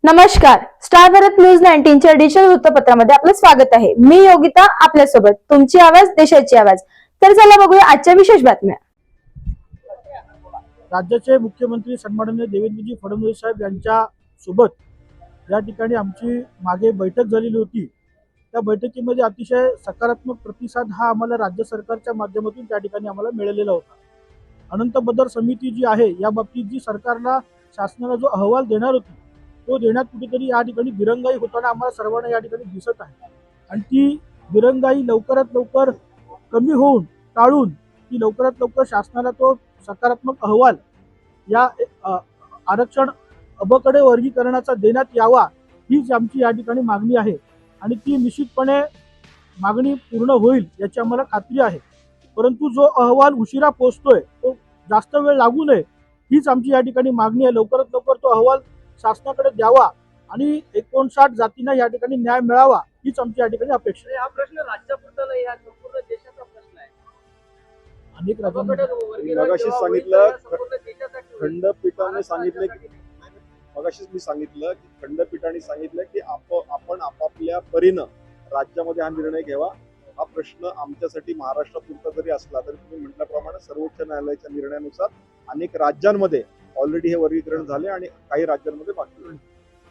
नमस्कार. Star Bharat news 19 च्या digital वृत्तपत्रामध्ये आपलं स्वागत आहे. मी योगिता आपल्यासोबत. तुमची आवाज देशाची आवाज. तर चला बघूया आजच्या विशेष बातम्या. राज्याचे मुख्यमंत्री सन्माननीय देवेंद्रजी फडणवीस साहेब यांच्या सोबत या ठिकाणी आमची मागे बैठक झालेली होती. त्या बैठकीमध्ये अतिशय सकारात्मक प्रतिसाद हा आम्हाला राज्य सरकारच्या माध्यमातून त्या ठिकाणी आम्हाला मिळालेला होता. अनंत बदर समिती जी आहे या बाबतीत जी सरकारला शासनाला जो अहवाल देणार होती तो देण्यात कुठेतरी या ठिकाणी दिरंगाई होताना आम्हाला सर्वांना या ठिकाणी दिसत आहे. आणि ती दिरंगाई लवकरात लवकर कमी होऊन टाळून ती लवकरात लवकर शासनाला तो सकारात्मक अहवाल या आरक्षण अबकडे वर्गीकरणाचा देण्यात यावा हीच आमची या ठिकाणी मागणी आहे. आणि ती निश्चितपणे मागणी पूर्ण होईल याची आम्हाला खात्री आहे. परंतु जो अहवाल उशिरा पोहोचतोय तो जास्त वेळ लागू नये हीच आमची या ठिकाणी मागणी आहे. लवकरात लवकर तो अहवाल शासनाकडे द्यावा आणि 59 जातींना या ठिकाणी न्याय मिळावा हीच आमची या ठिकाणी अपेक्षा आहे. हा प्रश्न राज्यापुरता नाही, हा संपूर्ण देशाचा प्रश्न आहे. अनेक मगाशीच सांगितलं खंडपीठाने सांगितलं की मगाशीच मी सांगितलं की खंडपीठाने सांगितलं की आपण आपापल्या परीनं राज्यामध्ये हा निर्णय घ्यावा. हा प्रश्न आमच्यासाठी महाराष्ट्रापुरता जरी असला तरी तुम्ही म्हटल्याप्रमाणे सर्वोच्च न्यायालयाच्या निर्णयानुसार अनेक राज्यांमध्ये ऑलरेडी हे वर्गीकरण झाले आणि काही राज्यांमध्ये बाकी आहे.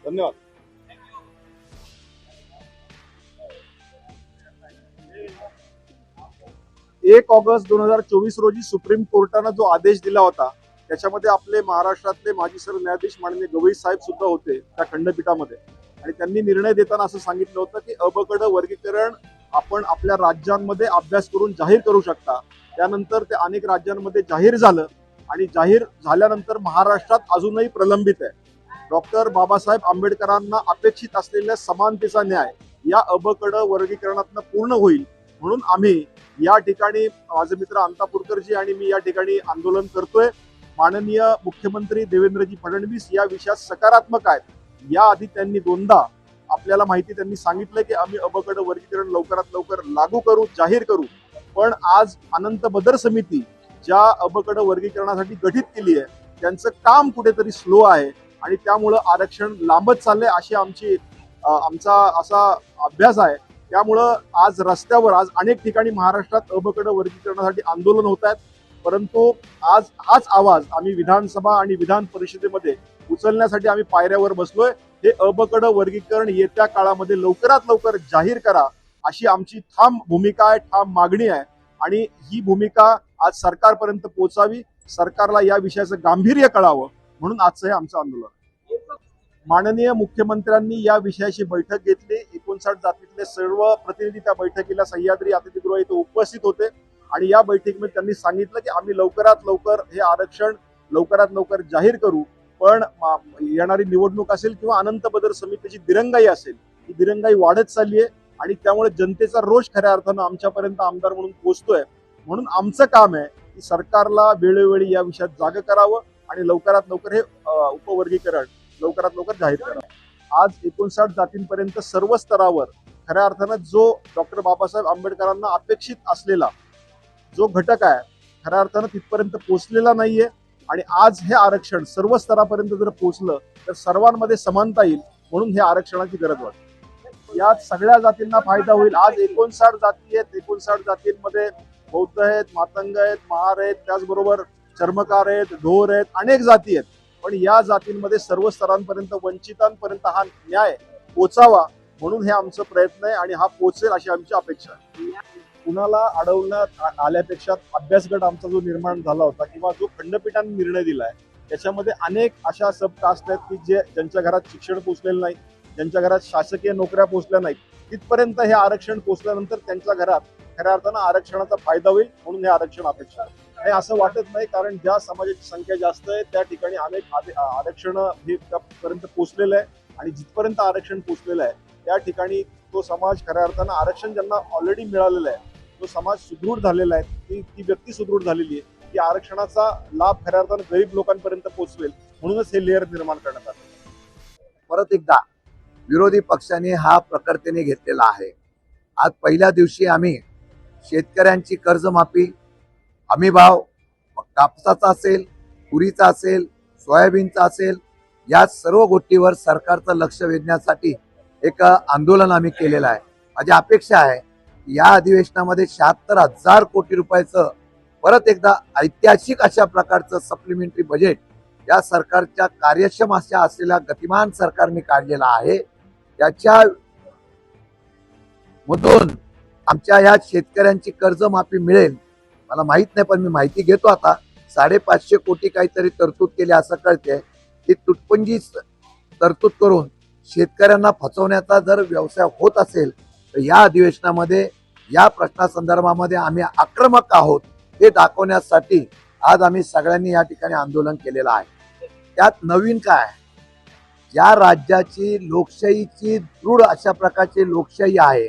धन्यवाद. एक ऑगस्ट 2024 रोजी सुप्रीम कोर्टानं जो आदेश दिला होता त्याच्यामध्ये आपले महाराष्ट्रातले माजी सरन्यायाधीश माननीय गवई साहेब सुद्धा होते त्या खंडपीठामध्ये. आणि त्यांनी निर्णय देताना असं सांगितलं होतं की अबकड वर्गीकरण आपण आपल्या राज्यांमध्ये अभ्यास करून जाहीर करू शकता. त्यानंतर ते अनेक राज्यांमध्ये जाहीर झालं आणि जाहीर झाल्यानंतर महाराष्ट्रात अजूनही प्रलंबित आहे. डॉक्टर बाबासाहेब आंबेडकरांना अपेक्षित असलेल्या समानतेचा न्याय या अबकड वर्गीकरणातून पूर्ण होईल म्हणून आम्ही या ठिकाणी माझे मित्र अंतापूरकरजी आणि मी या ठिकाणी आंदोलन करतोय. माननीय मुख्यमंत्री देवेंद्रजी फडणवीस या विषयात सकारात्मक आहेत. याआधी त्यांनी दोनदा आपल्याला माहिती त्यांनी सांगितलं की आम्ही अबकड वर्गीकरण लवकरात लवकर लागू करू, जाहीर करू. पण आज अनंत बदर समिती ज्या अबकड वर्गीकरणासाठी गठीत केली आहे त्यांचं काम कुठेतरी स्लो आहे आणि त्यामुळं आरक्षण लांबत चाललंय अशी आमचा असा अभ्यास आहे. त्यामुळं आज रस्त्यावर आज अनेक ठिकाणी महाराष्ट्रात अबकड वर्गीकरणासाठी आंदोलन होत आहेत. परंतु आज हाच आवाज आम्ही विधानसभा आणि विधान परिषदेमध्ये उचलण्यासाठी आम्ही पायऱ्यावर बसलोय. हे अबकड वर्गीकरण येत्या काळामध्ये लवकरात लवकर जाहीर करा अशी आमची ठाम भूमिका आहे, ठाम मागणी आहे. आणि ही भूमिका आज सरकारपर्यंत पोहोचावी, सरकारला या विषयाचं गांभीर्य कळावं म्हणून आजचं हे आमचं आंदोलन. माननीय मुख्यमंत्र्यांनी या विषयाची बैठक घेतली. 59 जातीतले सर्व प्रतिनिधी त्या बैठकीला सह्याद्री अतिथीगृह इथे उपस्थित होते आणि या बैठकीमध्ये त्यांनी सांगितलं की आम्ही लवकरात लवकर हे आरक्षण लवकरात लवकर जाहीर करू. पण येणारी निवडणूक असेल किंवा अनंत बदर समितीची दिरंगाई असेल ही दिरंगाई वाढत चालली आहे आणि त्यामुळे जनतेचा रोष खऱ्या अर्थानं आमच्यापर्यंत आमदार म्हणून पोहोचतोय. म्हणून आमचं काम आहे की सरकारला वेळोवेळी या विषयात जागं करावं आणि लवकरात लवकर हे उपवर्गीकरण लवकरात लवकर जाहीर करावं. आज 59 जातींपर्यंत सर्व स्तरावर खऱ्या अर्थानं जो डॉक्टर बाबासाहेब आंबेडकरांना अपेक्षित असलेला जो घटक आहे खऱ्या अर्थानं तिथपर्यंत पोहोचलेला नाहीये. आणि आज हे आरक्षण सर्व स्तरापर्यंत जर पोहोचलं तर सर्वांमध्ये समानता येईल म्हणून हे आरक्षणाची गरज वाटते. यात सगळ्या जातींना फायदा होईल. आज 59 जाती आहेत. 59 जातींमध्ये बौद्ध आहेत, मातंग आहेत, महार आहेत, त्याचबरोबर चर्मकार आहेत, ढोर आहेत, अनेक जाती आहेत. पण या जातींमध्ये सर्व स्तरांपर्यंत वंचितांपर्यंत हा न्याय पोचावा म्हणून हे आमचं प्रयत्न आहे आणि हा पोचेल अशी आमची अपेक्षा आहे. कुणाला अडवण्यात आल्यापेक्षा अभ्यासगट आमचा जो निर्माण झाला होता किंवा जो खंडपीठाने निर्णय दिलाय त्याच्यामध्ये अनेक अशा सबकास्ट आहेत की ज्यांच्या घरात शिक्षण पोचलेलं नाही, ज्यांच्या घरात शासकीय नोकऱ्या पोचल्या नाहीत, तिथपर्यंत हे आरक्षण पोचल्यानंतर त्यांच्या घरात खऱ्या अर्थानं आरक्षणाचा फायदा होईल म्हणून हे आरक्षण अपेक्षा आहे. हे असं वाटत नाही कारण ज्या समाजाची संख्या जास्त आहे त्या ठिकाणी अनेक आरक्षण हे त्यापर्यंत पोचलेलं आहे आणि जिथपर्यंत आरक्षण पोचलेलं आहे त्या ठिकाणी तो समाज खऱ्या अर्थानं आरक्षण ज्यांना ऑलरेडी मिळालेलं आहे तो समाज सुदृढ झालेला आहे, ती व्यक्ती सुदृढ झालेली आहे की आरक्षणाचा लाभ खऱ्या अर्थानं गरीब लोकांपर्यंत पोहोचवेल म्हणूनच हे लेअर निर्माण करण्यात आलं. परत एकदा विरोधी पक्षाने हा प्रकर्तेने घेतलेला आहे. आज पहिल्या दिवशी आम्ही शेतकऱ्यांची कर्जमाफी, हमीभाव, कापसाचा असेल, तुरीचा असेल, सोयाबीनचा असेल, या सर्व गोष्टीवर सरकारचं लक्ष वेधण्यासाठी एक आंदोलन आम्ही केलेलं आहे. माझी अपेक्षा आहे या अधिवेशनामध्ये 76,000 कोटी रुपयाचं परत एकदा ऐतिहासिक अशा प्रकारचं सप्लिमेंटरी बजेट या सरकारच्या कार्यक्षम अशा असलेल्या गतिमान सरकारने काढलेलं आहे. याच्या मधून आमच्या या शेतकऱ्यांची कर्जमाफी मिळेल मला माहित नाही, पण मी माहिती घेतो. आता 550 कोटी काहीतरी तरतूद केली असं कळते. ही तुटपुंजी तरतूद करून शेतकऱ्यांना फसवण्याचा जर व्यवसाय होत असेल तर या अधिवेशनामध्ये या प्रश्नासंदर्भामध्ये आम्ही आक्रमक आहोत हे दाखवण्यासाठी आज आम्ही सगळ्यांनी या ठिकाणी आंदोलन केलेलं आहे. त्यात नवीन काय, ज्या राज्याची लोकशाहीची दृढ अशा प्रकारची लोकशाही आहे,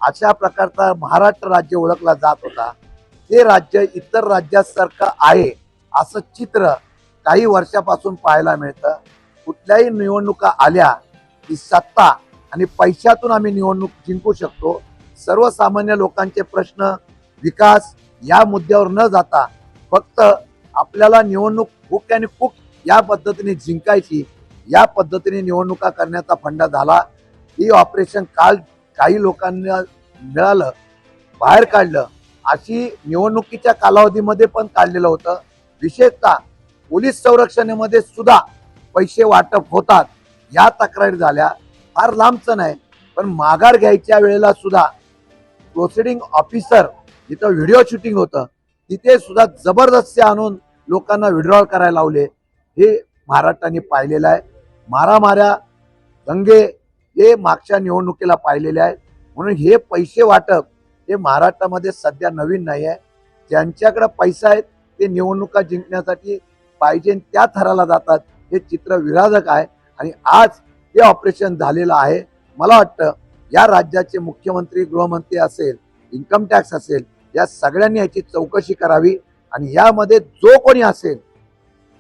अशा प्रकारचा महाराष्ट्र राज्य ओळखला जात होता, ते राज्य इतर राज्यासारखं आहे असं चित्र काही वर्षापासून पाहायला मिळतं. कुठल्याही निवडणुका आल्या की सत्ता आणि पैशातून आम्ही निवडणूक जिंकू शकतो. सर्वसामान्य लोकांचे प्रश्न, विकास या मुद्द्यावर न जाता फक्त आपल्याला निवडणूक हुक आणि कुक या पद्धतीने जिंकायची, या पद्धतीने निवडणुका करण्याचा फंडा झाला. ही ऑपरेशन काल काही लोकांना मिळालं, बाहेर काढलं, अशी निवडणुकीच्या कालावधीमध्ये पण काढलेलं होतं. विशेषतः पोलीस संरक्षणामध्ये सुद्धा पैसे वाटप होतात या तक्रारी झाल्या. फार लांबचं नाही, पण माघार घ्यायच्या वेळेला सुद्धा प्रोसिडिंग ऑफिसर जिथं व्हिडिओ शूटिंग होतं तिथे सुद्धा जबरदस्ती आणून लोकांना विड्रॉल करायला लावले. हे महाराष्ट्राने पाहिलेलं आहे. मारामाऱ्या, दंगे हे मागच्या निवडणुकीला पाहिलेले आहेत. म्हणून हे पैसे वाटप हे महाराष्ट्रामध्ये सध्या नवीन नाही आहे. ज्यांच्याकडे पैसा आहे ते निवडणुका जिंकण्यासाठी पाहिजे त्या थराला जातात. हे चित्र विराजक आहे आणि आज हे ऑपरेशन झालेलं आहे. मला वाटतं या राज्याचे मुख्यमंत्री, गृहमंत्री असेल, इन्कम टॅक्स असेल, या सगळ्यांनी याची चौकशी करावी आणि यामध्ये जो कोणी असेल,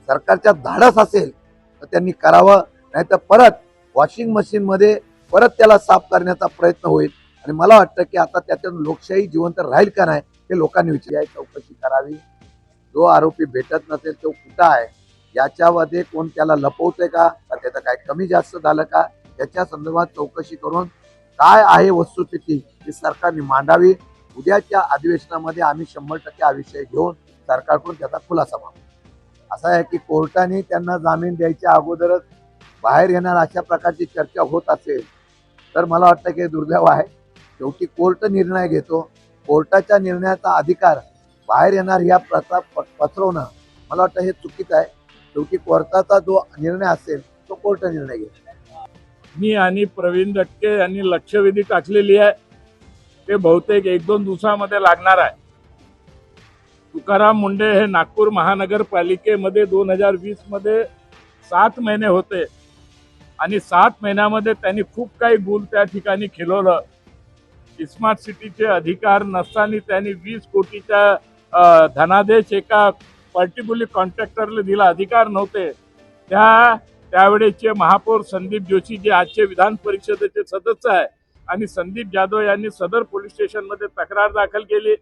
सरकारच्या धाडस असेल तर त्यांनी करावं, नाहीतर परत वॉशिंग मशीन मध्ये परत त्याला साफ करण्याचा प्रयत्न होईल. आणि मला वाटतं की आता त्यातून लोकशाही जिवंत राहील का नाही हे लोकांनी चौकशी करावी. जो आरोपी भेटत नसेल तो कुठं आहे, याच्यामध्ये कोण त्याला लपवतोय का, त्याचं काय कमी जास्त झालं का, याच्या संदर्भात चौकशी करून काय आहे वस्तुस्थिती ही सरकारने मांडावी. उद्याच्या अधिवेशनामध्ये आम्ही 100% हा विषय घेऊन सरकारकडून त्याचा खुलासा मागू. असं आहे की कोर्टाने त्यांना जामीन द्यायच्या अगोदरच बाहेर येणार अशा प्रकारची चर्चा होत असेल तर मला वाटतं की दुर्दैव आहे. शेवटी कोर्ट निर्णय घेतो. कोर्टाच्या निर्णयाचा अधिकार बाहेर येणार या प्रथा पसरवणं मला वाटतं हे चुकीचं आहे. शेवटी कोर्टाचा जो निर्णय असेल तो कोर्ट निर्णय घेईल. मी आणि प्रवीण दटके यांनी लक्षवेधी टाकलेली आहे. ते बहुतेक 1-2 दिवसामध्ये लागणार आहे. तुकाराम मुंडे हे नागपूर महानगरपालिकेमध्ये 2020 मध्ये 7 महिने होते आणि 7 महिन्यामध्ये त्यांनी खूप काही गुल त्या ठिकाणी खिलवलं. स्मार्ट सिटीचे अधिकार नसताना त्यांनी 20 कोटीचा धनादेश एका पर्टिक्युलर कॉन्ट्रॅक्टरला दिला. अधिकार नव्हते. त्यावेळेचे महापौर संदीप जोशी जे आजचे विधान परिषदेचे सदस्य आहे आणि संदीप जाधव यांनी सदर पोलीस स्टेशनमध्ये तक्रार दाखल केली.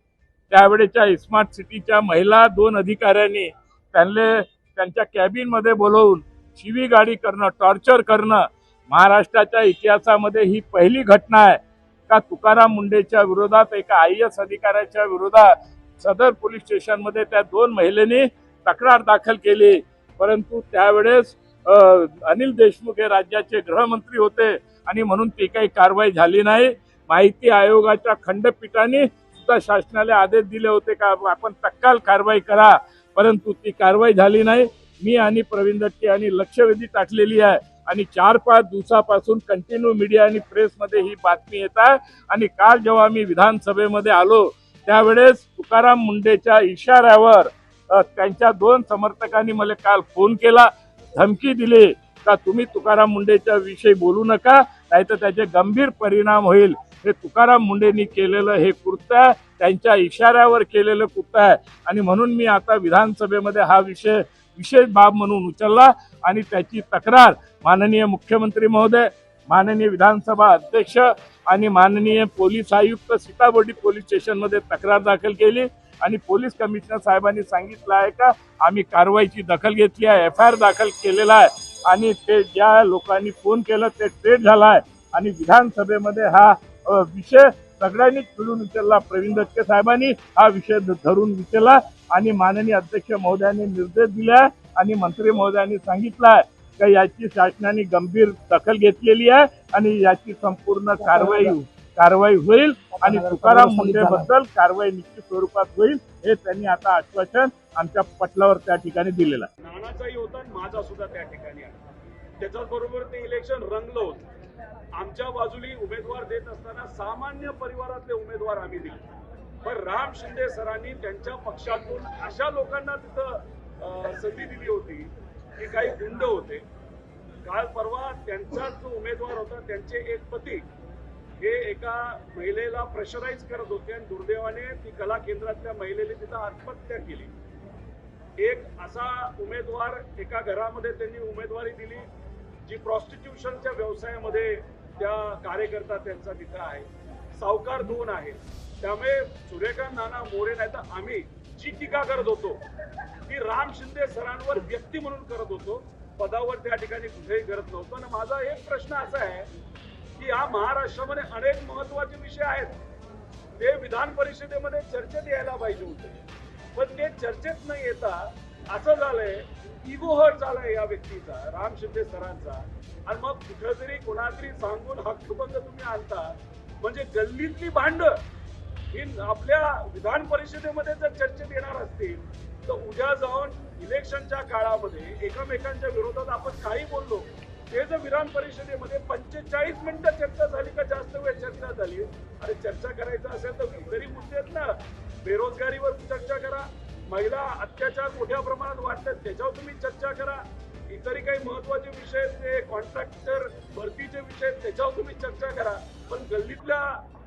त्यावेळेच्या स्मार्ट सिटीच्या महिला 2 अधिकाऱ्यांनी त्यांच्या कॅबिनमध्ये बोलवून शिवीगाळी करणं, टॉर्चर करणं. महाराष्ट्राच्या इतिहासामध्ये ही पहिली घटना आहे का तुकाराम मुंडेच्या विरोधात, एका IAS अधिकाऱ्याच्या विरोधात सदर पोलीस स्टेशनमध्ये त्या 2 महिलांनी तक्रार दाखल केली. परंतु त्यावेळेस अनिल देशमुख हे राज्याचे गृहमंत्री होते आणि म्हणून ती काही कारवाई झाली नाही. माहिती आयोगाच्या खंडपीठाने सुद्धा शासनाला आदेश दिले होते का आपण तत्काळ कारवाई करा, परंतु ती कारवाई झाली नाही. मी आणि प्रवीण दटके यांनी लक्षवेधी टाकलेली आहे आणि 4-5 दिवसापासून कंटिन्यू मीडिया आणि प्रेसमध्ये ही बातमी येत आहे. आणि काल जेव्हा मी विधानसभेमध्ये आलो त्यावेळेस तुकाराम मुंडेच्या इशाऱ्यावर त्यांच्या 2 समर्थकांनी मला काल फोन केला, धमकी दिली का तुम्ही तुकाराम मुंडेच्या विषयी बोलू नका, नाहीतर त्याचे गंभीर परिणाम होईल. हे तुकाराम मुंडेंनी केलेलं हे कृत्य त्यांच्या इशाऱ्यावर केलेलं कृत्य आहे आणि म्हणून मी आता विधानसभेमध्ये हा विषय विशेष बाब म्हणून उचलला आणि त्याची तक्रार माननीय मुख्यमंत्री महोदय, माननीय विधानसभा अध्यक्ष आणि माननीय पोलीस आयुक्त सीताबर्डी पोलीस स्टेशनमध्ये तक्रार दाखल केली आणि पोलीस कमिशनर साहेबांनी सांगितलं आहे का आम्ही कारवाईची दखल घेतली आहे, FIR दाखल केलेला आहे आणि ते ज्या लोकांनी फोन केला ते ट्रेट झाला आहे आणि विधानसभेमध्ये हा विषय सगळ्यांनीच मिळून उचलला. प्रवीण दटके साहेबांनी हा विषय धरून उचलला आणि माननीय अध्यक्ष महोदयांनी निर्देश दिले आहे आणि मंत्री महोदयांनी सांगितलं आहे की याची शासनाने गंभीर दखल घेतलेली आहे आणि याची संपूर्ण कारवाई होईल आणि तुकाराम मुंडे बद्दल कारवाई निश्चित स्वरूपात होईल हे त्यांनी आता आश्वासन आमच्या पटलावर त्या ठिकाणी दिलेलं आहे. नानाचाही होता आणि माझा सुद्धा त्या ठिकाणी आहे. त्याच्याबरोबर ते इलेक्शन रंगलं होतं. आमच्या बाजूली उमेदवार देत असताना सामान्य परिवारातले उमेदवार आम्ही दिले, पण राम शिंदे सरांनी त्यांच्या पक्षातून अशा लोकांना तिथं संधी दिली होती की काही गुंड होते. काल परवा त्यांचा जो उमेदवार होता त्यांचे एक पती हे एका महिलेला प्रेशराईज करत होते आणि दुर्दैवाने ती कला केंद्रातल्या महिलेने तिथं आत्महत्या केली. एक असा उमेदवार एका घरामध्ये त्यांनी उमेदवारी दिली जी प्रॉस्टिट्यूशनच्या व्यवसायामध्ये त्या कार्यकर्ता त्यांचा तिथं आहे. सावकार 2 आहे. त्यामुळे सूर्यकांत नाना मोरे नाही तर आम्ही जी टीका करत होतो ती राम शिंदे सरांवर व्यक्ती म्हणून करत होतो, पदावर त्या ठिकाणी कुठेही करत नव्हतो. आणि माझा एक प्रश्न असा आहे की या महाराष्ट्रामध्ये अनेक महत्वाचे विषय आहेत, ते विधान परिषदेमध्ये चर्चेत यायला पाहिजे होते, पण ते चर्चेत न येता असं झालंय इगो हर्ट झालाय या व्यक्तीचा, राम शिंदे सरांचा. आणि मग कुठेतरी कोणातरी सांगून हक्कभंग तुम्ही आणता, म्हणजे गल्लीतली भांड ही आपल्या विधान परिषदेमध्ये जर चर्चेत येणार असतील तर उद्या जाऊन इलेक्शनच्या काळामध्ये एकमेकांच्या विरोधात आपण काही बोललो ते जर विधान परिषदेमध्ये 45 मिनिटं चर्चा झाली का जास्त वेळ चर्चा झाली. अरे चर्चा करायचं असेल तर इतरही मुद्दे आहेत ना, बेरोजगारीवर चर्चा करा, महिला अत्याचार मोठ्या प्रमाणात वाढतात त्याच्यावर तुम्ही चर्चा करा, इतरही काही महत्वाचे विषय ते कॉन्ट्रॅक्टर भरतीचे विषय त्याच्यावर तुम्ही चर्चा करा. पण गल्लीतल्या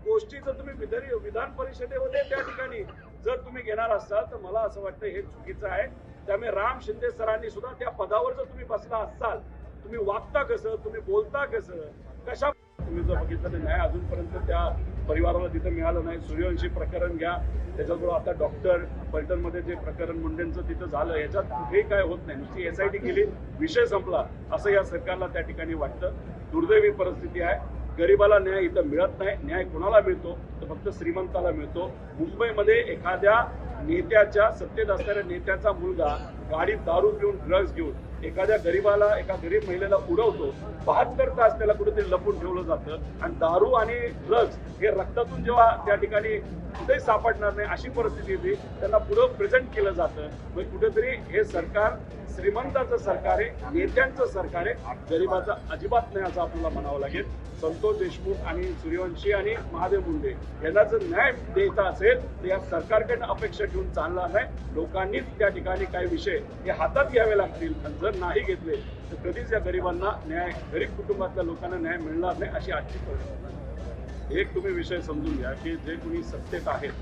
गोष्टी जर तुम्ही विधान परिषदेमध्ये त्या ठिकाणी जर तुम्ही घेणार असाल तर मला असं वाटतं हे चुकीचं आहे. त्यामुळे राम शिंदे सरांनी सुद्धा त्या पदावर जर तुम्ही बसला असाल, तुम्ही वागता कसं, तुम्ही बोलता कसं, कशा तुम्ही जर बघितलं तर न्याय अजूनपर्यंत त्या परिवाराला तिथं मिळालं नाही. सूर्यवंशी प्रकरण घ्या, त्याच्याबरोबर आता डॉक्टर पलटणमध्ये जे प्रकरण मुंडेंचं तिथं झालं याच्यात कुठेही काय होत नाही, नुसती SIT केली, विषय संपला असं या सरकारला त्या ठिकाणी वाटतं. दुर्दैवी परिस्थिती आहे. गरिबाला न्याय इथं मिळत नाही. न्याय कोणाला मिळतो तर फक्त श्रीमंताला मिळतो. मुंबईमध्ये एखाद्या नेत्याच्या सत्तेत असणाऱ्या नेत्याचा मुलगा गाडीत दारू पिऊन ड्रग्ज घेऊन एखाद्या गरीबाला एका गरीब महिलेला उडवतो. 72 तास त्याला कुठेतरी लपून ठेवलं जातं आणि दारू आणि ड्रग्ज हे रक्तातून जेव्हा त्या ठिकाणी कुठेही सापडणार नाही अशी परिस्थिती येते, त्यांना पुढं प्रेझेंट केलं जातं. म्हणजे कुठेतरी हे सरकार श्रीमंताचं सरकार आहे, नेत्यांचं सरकार आहे, गरिबाचं अजिबात नाही असं आपल्याला म्हणावं लागेल. संतोष देशमुख आणि सूर्यवंशी आणि महादेव मुंडे यांना जर न्याय द्यायचा असेल तर या सरकारकडनं अपेक्षा ठेवून चालणार नाही. लोकांनीच त्या ठिकाणी काही विषय हे हातात घ्यावे लागतील आणि जर नाही घेतले तर कधीच या गरिबांना न्याय, गरीब कुटुंबातल्या लोकांना न्याय मिळणार नाही अशी आजची परिस्थिती. एक तुम्ही विषय समजून घ्या की जे कोणी सत्तेत आहेत,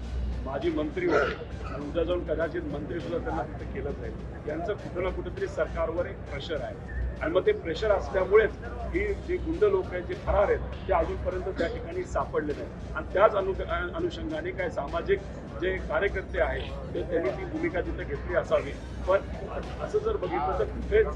माजी मंत्री होते आणि उद्या जाऊन कदाचित मंत्री सुद्धा त्यांना तिथे केलं जाईल, यांचं कुठं ना कुठेतरी सरकारवर एक प्रेशर आहे. आणि मग ते प्रेशर असल्यामुळेच ही जी गुंड लोक आहेत जे फरार आहेत ते अजूनपर्यंत त्या ठिकाणी सापडले नाहीत. आणि त्याच अनुषंगाने काय सामाजिक जे कार्यकर्ते आहेत ते त्यांनी ती भूमिका तिथे घेतली असावी. पण असं जर बघितलं तर कुठेच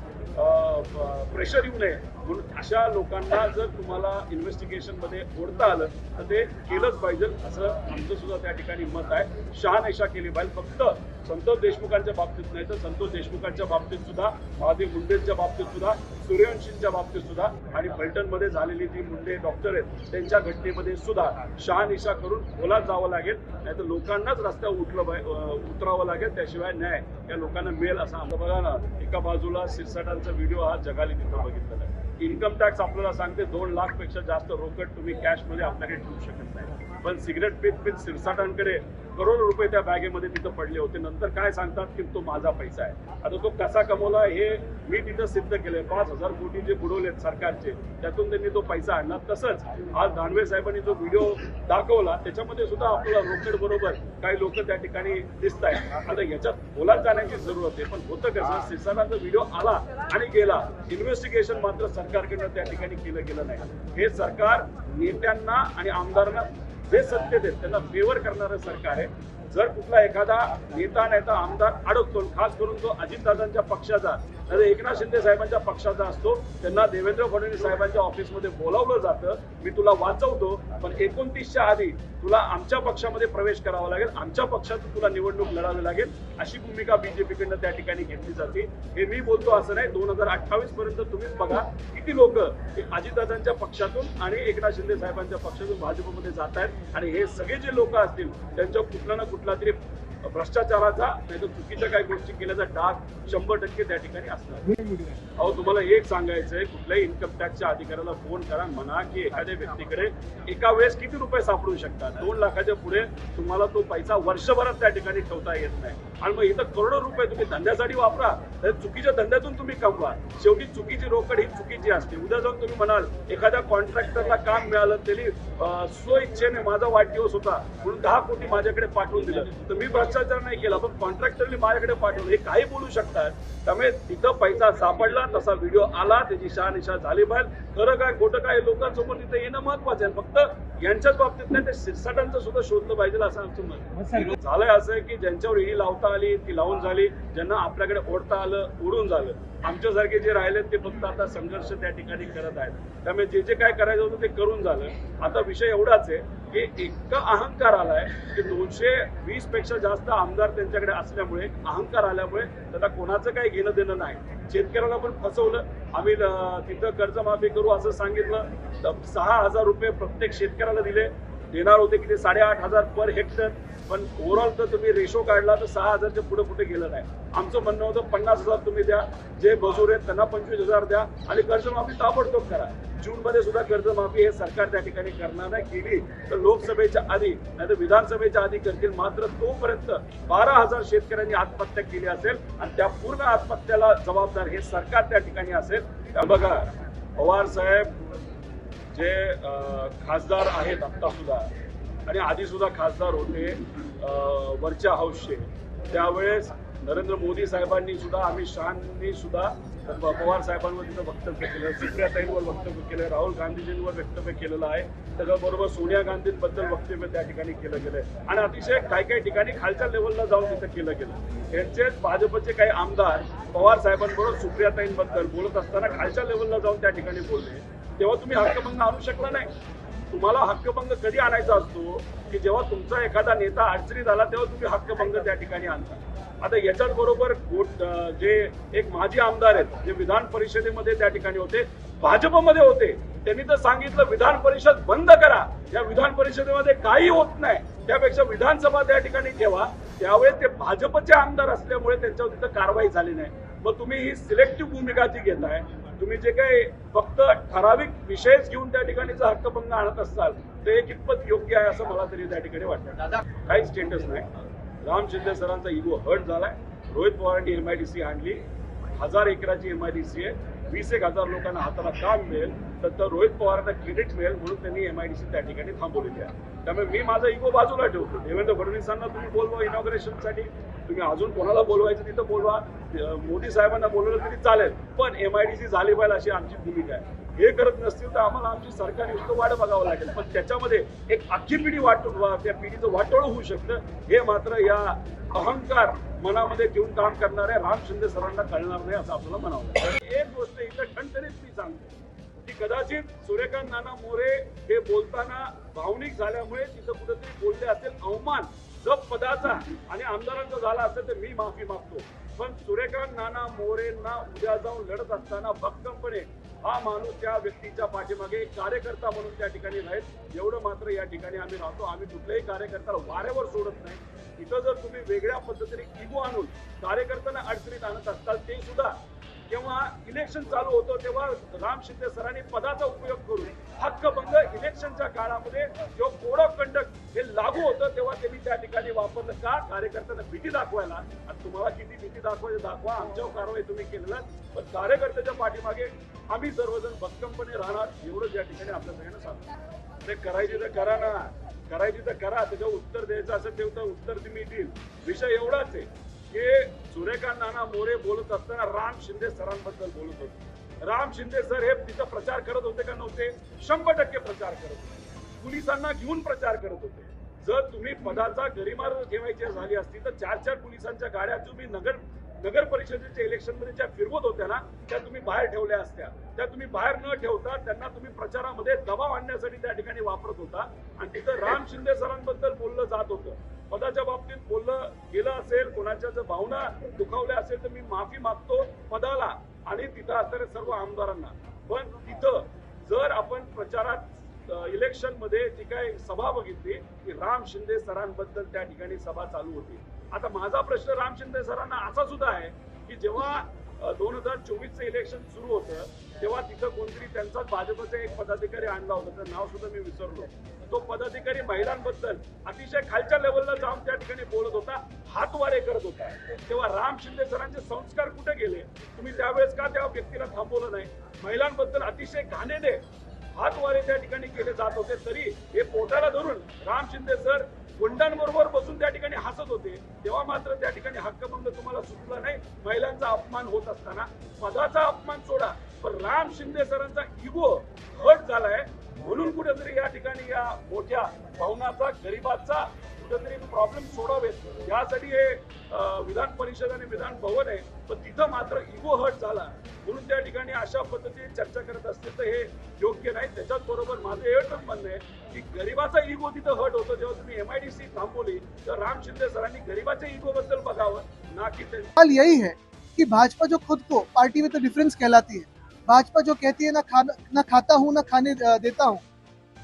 प्रेशर येऊ नये म्हणून अशा लोकांना जर तुम्हाला इन्व्हेस्टिगेशनमध्ये ओढता आलं तर ते केलंच पाहिजे असं आमचं सुद्धा त्या ठिकाणी मत आहे. शहानिशा केली पाहिजे. फक्त संतोष देशमुखांच्या बाबतीत नाही तर संतोष देशमुखांच्या बाबतीत सुद्धा, महादेव मुंडेंच्या बाबतीत सुद्धा, सूर्यवंशींच्या बाबतीत सुद्धा आणि फलटणमध्ये झालेली जी मुंडे डॉक्टर आहेत त्यांच्या घटनेमध्ये सुद्धा शहानिशा करून खोलात जावं लागेल, नाही तर लोकांनाच रस्त्यावर उतरावं लागेल. त्याशिवाय न्याय या लोकांना मिळेल असं आमचं. बघा ना, एका बाजूला सिरसाटांचा व्हिडिओ हा जगाली तिथं बघितलेला आहे. इन्कम टॅक्स आपल्याला सांगते 2 लाखपेक्षा जास्त रोकड तुम्ही कॅशमध्ये आपल्याकडे ठेवू शकत नाही, पण सिगरेट पीत सिरसाटांकडे करोडो रुपये त्या बॅगेमध्ये तिथं पडले होते. नंतर काय सांगतात की तो माझा पैसा आहे. आता तो कसा कमवला हे मी तिथं सिद्ध केलंय. 5,000 कोटी जे बुडवलेत सरकारचे त्यातून त्यांनी तो पैसा आणला. तसंच आज दानवे साहेबांनी जो व्हिडिओ दाखवला त्याच्यामध्ये सुद्धा आपल्याला रोकड बरोबर काही लोक त्या ठिकाणी दिसत आहेत. आता याच्यात बोलात जाण्याची जरूरत आहे, पण होतं कसं, सिरसाटांचा व्हिडिओ आला आणि गेला, इन्व्हेस्टिगेशन मात्र सरकारकडनं त्या ठिकाणी केलं गेलं नाही. हे सरकार नेत्यांना आणि आमदारांना जे सत्तेत आहेत त्यांना फेवर करणारं सरकार आहे. जर कुठला एखादा नेता आमदार अडकतो, खास करून तो अजितदादांच्या पक्षाचा तर एकनाथ शिंदे साहेबांच्या पक्षाचा असतो, त्यांना देवेंद्र फडणवीस साहेबांच्या ऑफिसमध्ये बोलावलं जातं, मी तुला वाचवतो पण 29च्या आधी तुला आमच्या पक्षामध्ये प्रवेश करावा लागेल, आमच्या पक्षातून तुला निवडणूक लढावी लागेल, अशी भूमिका बीजेपीकडनं त्या ठिकाणी घेतली जाते. हे मी बोलतो असं नाही. 2028 पर्यंत तुम्हीच बघा किती लोक अजितदादांच्या पक्षातून आणि एकनाथ शिंदे साहेबांच्या पक्षातून भाजपमध्ये जात आहेत आणि हे सगळे जे लोक असतील त्यांच्या कुठला ना कुठला तरी भ्रष्टाचाराचा नाही तर चुकीच्या काही गोष्टी केल्याचा डाग 100% त्या ठिकाणी असणार. अहो तुम्हाला एक सांगायचंय, कुठल्याही इन्कम टॅक्सच्या अधिकाऱ्याला फोन करा, म्हणा की एखाद्या व्यक्तीकडे एका वेळेस किती रुपये सापडू शकतात. 2 लाखाच्या पुढे तुम्हाला तो पैसा वर्षभरात त्या ठिकाणी ठेवता येत नाही आणि मग इथं करोडो रुपये तुम्ही धंद्यासाठी वापरा, तर चुकीच्या धंद्यातून तुम्ही कमवा. शेवटी चुकीची रोकड ही चुकीची असते. उद्या जाऊन तुम्ही म्हणाल एखाद्या कॉन्ट्रॅक्टरला काम मिळालं, त्यांनी स्वइच्छेने माझा वाढदिवस होता म्हणून 10 कोटी माझ्याकडे पाठवून दिलं, तर मी भ्रष्टाचार नाही केला पण कॉन्ट्रॅक्टरने माझ्याकडे पाठवलं, हे काही बोलू शकतात. त्यामुळे तिथं पैसा सापडला, तसा व्हिडिओ आला, त्याची शहानिशा झाली पाहिजे. खरं काय खोटं काय लोकांसमोर तिथं येणं महत्वाचं आहे. फक्त यांच्याच बाबतीत नाही, ते सिरसाटांचं सुद्धा शोधलं पाहिजे असं आमचं मत आहे. झालंय असं की ज्यांच्यावर ही लावता आली ती लावून झाली, ज्यांना आपल्याकडे ओढता आलं ओढून झालं. आमच्यासारखे जे राहिलेत ते फक्त आता संघर्ष त्या ठिकाणी करत आहेत. त्यामुळे जे जे काय करायचं होतं ते करून झालं. आता विषय एवढाच आहे की इतका अहंकार आलाय की 220 पेक्षा जास्त आमदार त्यांच्याकडे असल्यामुळे, अहंकार आल्यामुळे त्याला कोणाचं काही घेणं देणं नाही. शेतकऱ्याला पण फसवलं. आम्ही तिथं कर्जमाफी करू असं सांगितलं, 6,000 रुपये प्रत्येक शेतकऱ्याला दिले. देणार होते की ते 8,500 पर हेक्टर, पण ओव्हरऑल तर तुम्ही रेशो काढला तर 6,000च्या पुढे कुठे गेलं नाही. आमचं म्हणणं होतं 50,000 तुम्ही द्या, जे मजूर आहेत त्यांना 25,000 द्या आणि कर्जमाफी ताबडतोब करा. जूनमध्ये सुद्धा कर्जमाफी हे सरकार त्या ठिकाणी करणार नाही. केली तर लोकसभेच्या आधी नाही तर विधानसभेच्या आधी करतील. मात्र तोपर्यंत 12,000 शेतकऱ्यांनी आत्महत्या केली असेल आणि त्या पूर्ण आत्महत्याला जबाबदार हे सरकार त्या ठिकाणी असेल. बघा पवार साहेब जे खासदार आहेत आता सुद्धा आणि आधी सुद्धा खासदार होते वरच्या हाऊसचे, त्यावेळेस नरेंद्र मोदी साहेबांनी सुद्धा, अमित शहानी सुद्धा पवार साहेबांवर तिथं वक्तव्य केलं, सुप्रियाताईंवर वक्तव्य केलं, राहुल गांधीजींवर वक्तव्य केलेलं आहे. त्याच्याबरोबर सोनिया गांधींबद्दल वक्तव्य त्या ठिकाणी केलं गेलंय आणि अतिशय काही ठिकाणी खालच्या लेवलला जाऊन तिथं केलं गेलं. यांचेच भाजपचे काही आमदार पवार साहेबांबरोबर सुप्रियाताईंबद्दल बोलत असताना खालच्या लेवलला जाऊन त्या ठिकाणी बोलले, तेव्हा तुम्ही हक्कभंग आणू शकला नाही. तुम्हाला हक्कभंग कधी आणायचा असतो की जेव्हा तुमचा एखादा नेता अडचणीत आला तेव्हा तुम्ही हक्कभंग त्या ठिकाणी आणता. आता याच्याच बरोबर जे एक माजी आमदार आहेत जे विधान परिषदेमध्ये त्या ठिकाणी होते, भाजपमध्ये होते, त्यांनी तर सांगितलं विधान परिषद बंद करा, या विधान परिषदेमध्ये काही होत नाही, त्यापेक्षा विधानसभा त्या ठिकाणी ठेवा. त्यावेळेस ते भाजपचे आमदार असल्यामुळे त्यांच्यावर तिथं कारवाई झाली नाही. मग तुम्ही ही सिलेक्टिव्ह भूमिका ती घेताय. तुम्ही जे काही फक्त ठराविक विषयच घेऊन त्या ठिकाणी जर हक्कभंग आणत असाल तर हे कितपत योग्य आहे असं मला तरी त्या ठिकाणी वाटतं. काही स्टेटस नाही. राम शिंदे सरांचा इगो हर्ट झालाय. रोहित पवारांनी MIDC आणली, 1000 एकराची MIDC आहे, 20,000 लोकांना हाताला काम मिळेल तर रोहित पवारांना क्रेडिट मिळेल म्हणून त्यांनी MIDC त्या ठिकाणी थांबवलेली आहे. त्यामुळे मी माझा इगो बाजूला ठेवतो. देवेंद्र फडणवीसांना तुम्ही बोलवा इनॉग्रेशनसाठी, तुम्ही अजून कोणाला बोलवायचं तिथं बोलवा, मोदी साहेबांना बोलवलं तरी चालेल, पण MIDC झाली पाहिजे अशी आमची भूमिका आहे. हे करत नसतील तर आम्हाला आमची सरकारी युक्त वाढ बघावं लागेल. पण त्याच्यामध्ये एक अख्खी पिढी त्या पिढीचं वाटोळ होऊ शकतं हे मात्र या अहंकार मनामध्ये घेऊन काम करणाऱ्या राम शिंदे सरांना कळणार नाही असं आपल्याला म्हणावं लागेल. एक गोष्ट इथं ठणठणीत मी सांगतो की कदाचित सूर्यकांत नाना मोरे हे बोलताना भावनिक झाल्यामुळे तिथं कुठेतरी बोलले असेल अवमान जप पदाचा आणि आमदारांचा झाला असेल तर मी माफी मागतो. पण सूर्यकांत नाना मोरेंना उद्या जाऊन लढत असताना भक्कमपणे हा माणूस त्या व्यक्तीच्या पाठीमागे कार्यकर्ता म्हणून त्या ठिकाणी राहील एवढं मात्र या ठिकाणी आम्ही राहतो. आम्ही कुठल्याही कार्यकर्त्याला वाऱ्यावर सोडत नाही. इथं जर तुम्ही वेगळ्या पद्धतीने इगो आणून कार्यकर्त्यांना अडचणीत आणत असताल ते सुद्धा जेव्हा इलेक्शन चालू होतं तेव्हा राम शिंदे सरांनी पदाचा उपयोग करून हक्कभंग इलेक्शनच्या काळामध्ये जेव्हा कोड ऑफ कंडक्ट हे लागू होतं तेव्हा त्यांनी त्या ठिकाणी वापरलं का त्यांना भीती दाखवायला. आणि तुम्हाला किती भीती दाखवायची दाखवा, आमच्यावर कारवाई तुम्ही केलेला, पण कार्यकर्त्याच्या पाठीमागे आम्ही सर्वजण भक्कमपणे राहणार एवढंच या ठिकाणी आपल्या सगळ्यांना सांगतो. ते करायची तर करा ना, करायची तर करा, त्याच्यावर उत्तर द्यायचं असेल तेव्हा उत्तर तुम्ही देईल. विषय एवढाच आहे की सूर्यकांत नाना मोरे बोलत असताना राम शिंदे सरांबद्दल बोलत होते. राम शिंदे सर हे तिथं प्रचार करत होते का नव्हते? 100% प्रचार करत होते. पोलिसांना घेऊन प्रचार करत होते. जर तुम्ही पदाचा गरिमा ठेवायची झाली असती तर 4-4 पोलिसांच्या गाड्या तुम्ही नगर परिषदेच्या इलेक्शन मध्ये ज्या फिरवत होत्या ना, त्या तुम्ही बाहेर ठेवल्या असत्या. त्या तुम्ही बाहेर न ठेवता त्यांना तुम्ही प्रचारामध्ये दबाव आणण्यासाठी त्या ठिकाणी वापरत होता. आणि तिथं राम शिंदे सरांबद्दल बोललं जात होतं. पदाच्या बाबतीत बोललं गेलं असेल, कोणाच्या जर भावना दुखावल्या असेल तर मी माफी मागतो पदाला आणि तिथं असणाऱ्या सर्व आमदारांना. पण तिथं जर आपण प्रचारात इलेक्शन मध्ये जी काही सभा बघितली की राम शिंदे सरांबद्दल त्या ठिकाणी सभा चालू होती. आता माझा प्रश्न राम शिंदे सरांना असा सुद्धा आहे की जेव्हा 2024चं इलेक्शन सुरू होतं तेव्हा तिथं कोणतरी त्यांचाच भाजपचा एक पदाधिकारी आणला होता, तर नाव सुद्धा मी विसरलो. तो पदाधिकारी महिलांबद्दल अतिशय खालच्या लेवलला जाऊन त्या ठिकाणी बोलत होता, हातवारे करत होता. तेव्हा राम शिंदे सरांचे संस्कार कुठे गेले? तुम्ही त्यावेळेस का त्या व्यक्तीला थांबवलं नाही? महिलांबद्दल अतिशय घाणेरडे हातवारे त्या ठिकाणी केले जात होते, तरी हे पोटाला धरून राम शिंदे सर गुंडांबरोबर बसून त्या ठिकाणी हसत होते. तेव्हा मात्र त्या ठिकाणी हक्कभंग तुम्हाला सुचला नाही. महिलांचा अपमान होत असताना पदाचा अपमान सोडा, पण राम शिंदे सरांचा इगो हर्ट झालाय. म्हणून कुठेतरी या ठिकाणी या मोठ्या भावनाचा, गरिबाचा कुठेतरी प्रॉब्लेम सोडावेत यासाठी हे विधान परिषद आणि विधान भवन आहे. पण तिथं मात्र इगो हर्ट झाला म्हणून त्या ठिकाणी अशा पद्धतीने चर्चा करत असतील तर हे योग्य नाही. त्याच्याच बरोबर माझं एवढंच म्हणणं आहे की गरिबाचा इगो तिथं हर्ट होतो. जेव्हा तुम्ही MIDC थांबवली तर राम शिंदे सरांनी गरिबाच्या इगो बद्दल बघावं, ना की सवाल यही है कि भाजपा जो खुद को पार्टी विद डिफरेंस कहलाती है, भाजपा जो कहती है ना खाता हूँ ना खाने देता हूँ,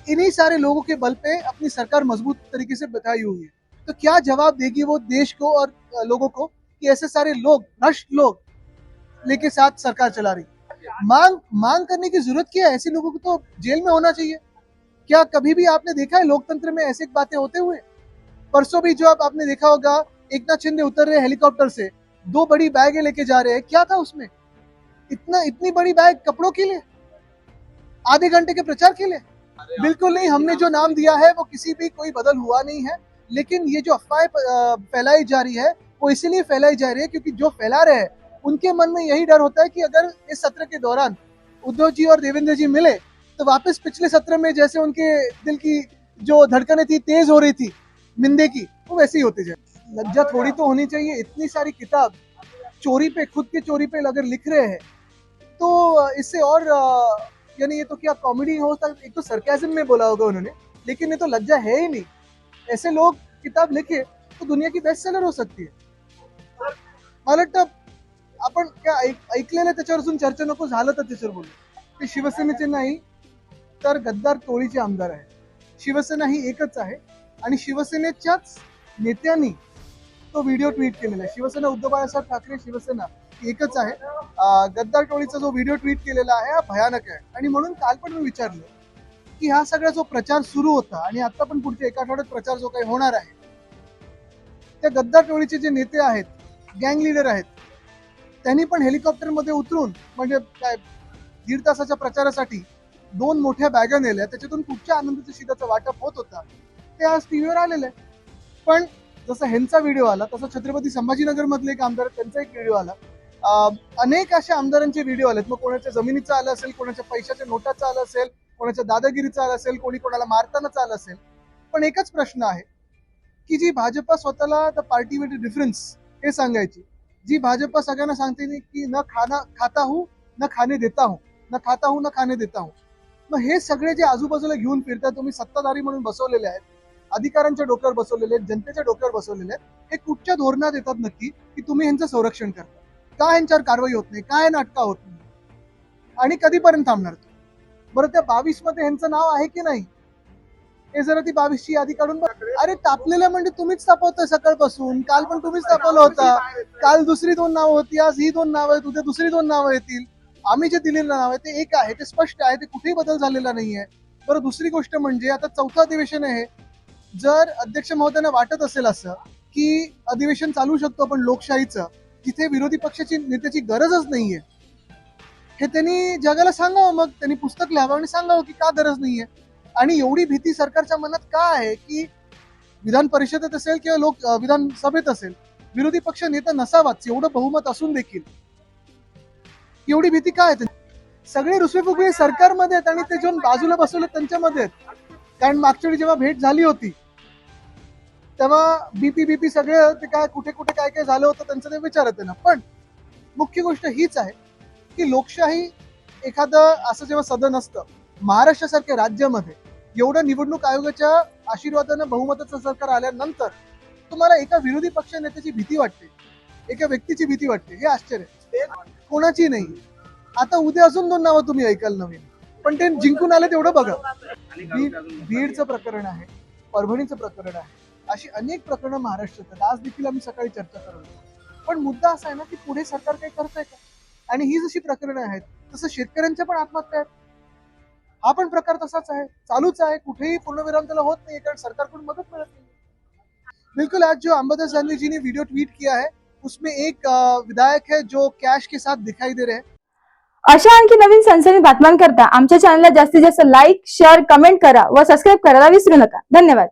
इन्हीं सारे लोगों के बल पे अपनी सरकार मजबूत तरीके से बताई हुई है. तो क्या जवाब देगी वो देश को और लोगों को कि ऐसे सारे लोग, भ्रष्ट लोग लेके साथ सरकार चला रही? मांग करने की जरूरत क्या है? ऐसे लोगों को तो जेल में होना चाहिए. क्या कभी भी आपने देखा है लोकतंत्र में ऐसी बातें होते हुए? परसों भी जो आपने देखा होगा, एकनाथ शिंदे उतर रहे हेलीकॉप्टर से, 2 बड़ी बैगें लेके जा रहे हैं. क्या था उसमें? इतनी बड़ी बैग कपड़ों के लिए, आधे घंटे के प्रचार के लिए? बिल्कुल नहीं. हमने जो नाम दिया है वो किसी भी कोई बदल हुआ नहीं है. लेकिन ये जो अफवाहें फैलाई जा रही है वो इसीलिए फैलाई जा रही है क्योंकि जो फैला रहे हैं उनके मन में यही डर होता है कि अगर इस सत्र के दौरान उद्धव जी और देवेंद्र जी मिले तो वापस पिछले सत्र में जैसे उनके दिल की जो धड़कनें थी, तेज हो रही थी मिंदे की, वो वैसे ही होते जाए. लज्जा थोड़ी तो होनी चाहिए. इतनी सारी किताब चोरी पे, खुद की चोरी पे अगर लिख रहे हैं तो इससे और यानी ये तो क्या कॉमेडी हो सकता है. एक तो सरकाज़म में बोला होगा उन्होंने, लेकिन ये तो लज्जा है ही नहीं. ऐसे लोग किताब लिखे तो दुनिया की बेस्ट सेलर हो सकती है. मला वाटतं आपण काय ऐकलेलं त्याच्यावर अजून चर्चा नको, झालं तर त्याच्यावर बोलू. ते शिवसेनेचे नाही तर गद्दार टोळीचे आमदार आहे. शिवसेना ही एकच आहे आणि शिवसेनेच्याच नेत्यांनी तो व्हिडिओ ट्विट केलेला आहे. शिवसेना उद्धव बाळासाहेब ठाकरे शिवसेना एकच आहे. गद्दार टोळीचा जो व्हिडिओ ट्विट केलेला आहे हा भयानक आहे. आणि म्हणून काल पण मी विचारलं की हा सगळा जो प्रचार सुरू होता आणि आता पण पुढच्या एका आठवड्यात प्रचार जो काही होणार आहे, त्या गद्दार टोळीचे जे नेते आहेत, गँग लीडर आहेत, त्यांनी पण हेलिकॉप्टरमध्ये उतरून म्हणजे काय 1.5 तासाच्या प्रचारासाठी 2 मोठ्या बॅगा नेल्या. त्याच्यातून कुठच्या आनंदाच्या शिधाचं वाटप होत होता ते आज टीव्हीवर आलेलं आहे. पण जसं ह्यांचा व्हिडिओ आला तसं छत्रपती संभाजीनगर मधले एक आमदार, त्यांचा एक व्हिडिओ आला. अनेक अशा आमदारांचे व्हिडिओ आलेत. मग कोणाच्या जमिनीचा आला असेल, कोणाच्या पैशाच्या नोटाचा आला असेल, कोणाच्या दादागिरीचा आला असेल, कोणी कोणाला मारतानाचा आला असेल. पण एकच प्रश्न आहे की जी भाजपा स्वतःला द पार्टी विथ डिफरन्स हे सांगायची, जी भाजपा सगळ्यांना सांगते की न खाता हूं न खाने देता हूं, न खाता हूं न खाने देता हूं. मग हे सगळे जे आजूबाजूला घेऊन फिरतात, तुम्ही सत्ताधारी म्हणून बसवलेले आहेत, अधिकाऱ्यांच्या डोक्यावर बसवलेले आहेत, जनतेच्या डोक्यावर बसवलेले आहेत, हे कुठच्या धोरणात येतात नक्की की तुम्ही ह्यांचं संरक्षण करता? का ह्यांच्यावर कारवाई होत नाही? काय नाटका होत नाही? आणि कधीपर्यंत थांबणार? बरं, त्या 22 मध्ये ह्यांचं नाव आहे की नाही हे जरा ती 22 ची यादी काढून बघ. अरे तापलेलं म्हणजे तुम्हीच तापवतोय सकाळपासून. काल पण तुम्हीच तापवलं होता. काल दुसरी 2 नावं होती, आज ही 2 नावं आहेत, उद्या दुसरी 2 नावं येतील. आम्ही जे दिलेलं नाव आहे ते एक आहे, ते स्पष्ट आहे, ते कुठेही बदल झालेला नाहीये. बरं, दुसरी गोष्ट म्हणजे आता 4थं अधिवेशन आहे. जर अध्यक्ष महोदयांना वाटत असेल असं की अधिवेशन चालू शकतो पण लोकशाहीचं, जिथे विरोधी पक्षाची नेत्याची गरजच नाहीये, हे त्यांनी जगाला सांगावं. मग त्यांनी पुस्तक लिहावं आणि सांगावं की का गरज नाहीये. आणि एवढी भीती सरकारच्या मनात का आहे की विधान परिषदेत असेल किंवा विधानसभेत असेल, विरोधी पक्ष नेता नसावाच एवढं बहुमत असून देखील एवढी भीती काय आहे? सगळे रुसवे सरकारमध्ये आहेत आणि ते जे बाजूला बसवले त्यांच्यामध्ये आहेत. कारण मागच्या वेळी जेव्हा भेट झाली होती तेव्हा बीपी सगळे ते काय कुठे कुठे काय काय झालं होतं त्यांचं ते विचारत ना. पण मुख्य गोष्ट हीच आहे की लोकशाही एखादं असं जेव्हा सदन असतं महाराष्ट्रासारख्या राज्यामध्ये एवढं निवडणूक आयोगाच्या आशीर्वादानं बहुमताचं सरकार आल्यानंतर तुम्हाला एका विरोधी पक्ष नेत्याची भीती वाटते, एका व्यक्तीची भीती वाटते, हे आश्चर्य कोणाची नाही. आता उद्या अजून 2 नावं तुम्ही ऐकाल नवीन, पण ते जिंकून आले तेवढं बघा. बीडचं प्रकरण आहे, परभणीचं प्रकरण आहे, अशी अनेक प्रकरणं महाराष्ट्रात आहेत. आज देखील आम्ही सकाळी चर्चा करत होतो. पण मुद्दा असा आहे ना की पुढे सरकार काही करतंय का? आणि ही जशी प्रकरणं आहेत तसं शेतकऱ्यांच्या पण आत्महत्या आहेत. हा पण प्रकार तसाच आहे, चालूच आहे. कुठेही पूर्णविराम त्याला होत नाही कारण सरकारकडून मदत मिळत नाही. बिल्कुल, आज जो अंबादास दानवे जी ने वीडियो ट्वीट किया है उसमें एक विधायक है जो कैश के साथ दिखाई दे रहे हैं. अशा आणखी नवीन सनसनी बातम्यांकरता आमच्या चॅनलला जास्तीत जास्त लाईक, शेअर, कमेंट करा व सबस्क्राईब करायला विसरू नका. धन्यवाद.